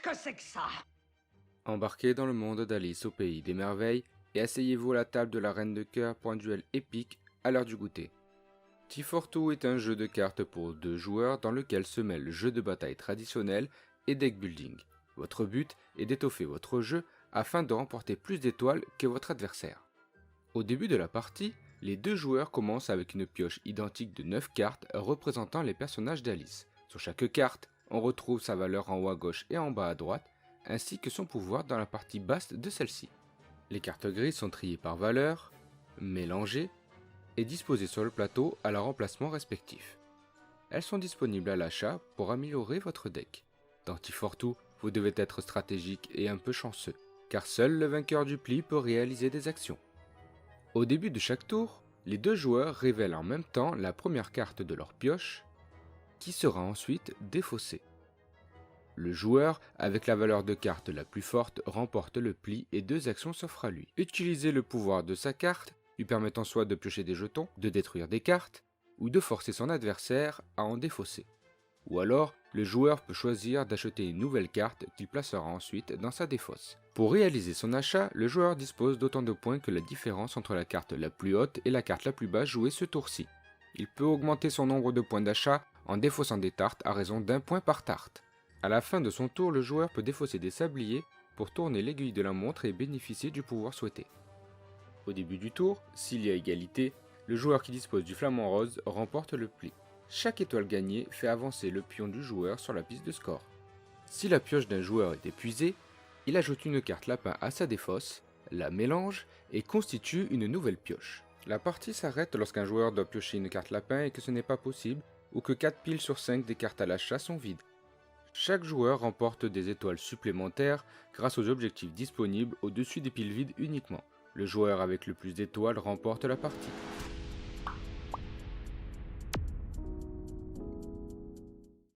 que c'est que ça? Embarquez dans le monde d'Alice au pays des merveilles et asseyez-vous à la table de la Reine de Cœur pour un duel épique à l'heure du goûter. T42 est un jeu de cartes pour 2 joueurs dans lequel se mêlent jeu de bataille traditionnel et deck building. Votre but est d'étoffer votre jeu afin de remporter plus d'étoiles que votre adversaire. Au début de la partie, les 2 joueurs commencent avec une pioche identique de 9 cartes représentant les personnages d'Alice. Sur chaque carte, on retrouve sa valeur en haut à gauche et en bas à droite, ainsi que son pouvoir dans la partie basse de celle-ci. Les cartes grises sont triées par valeur, mélangées et disposées sur le plateau à leur emplacement respectif. Elles sont disponibles à l'achat pour améliorer votre deck. Dans T42, vous devez être stratégique et un peu chanceux, car seul le vainqueur du pli peut réaliser des actions. Au début de chaque tour, les 2 joueurs révèlent en même temps la première carte de leur pioche, qui sera ensuite défaussée. Le joueur avec la valeur de carte la plus forte remporte le pli et 2 actions s'offrent à lui. Utilisez le pouvoir de sa carte, lui permettant soit de piocher des jetons, de détruire des cartes, ou de forcer son adversaire à en défausser. Ou alors, le joueur peut choisir d'acheter une nouvelle carte qu'il placera ensuite dans sa défausse. Pour réaliser son achat, le joueur dispose d'autant de points que la différence entre la carte la plus haute et la carte la plus basse jouée ce tour-ci. Il peut augmenter son nombre de points d'achat en défaussant des tartes à raison d'1 point par tarte. À la fin de son tour, le joueur peut défausser des sabliers pour tourner l'aiguille de la montre et bénéficier du pouvoir souhaité. Au début du tour, s'il y a égalité, le joueur qui dispose du flamant rose remporte le pli. Chaque étoile gagnée fait avancer le pion du joueur sur la piste de score. Si la pioche d'un joueur est épuisée, il ajoute une carte lapin à sa défausse, la mélange et constitue une nouvelle pioche. La partie s'arrête lorsqu'un joueur doit piocher une carte lapin et que ce n'est pas possible, ou que 4 piles sur 5 des cartes à l'achat sont vides. Chaque joueur remporte des étoiles supplémentaires grâce aux objectifs disponibles au-dessus des piles vides uniquement. Le joueur avec le plus d'étoiles remporte la partie.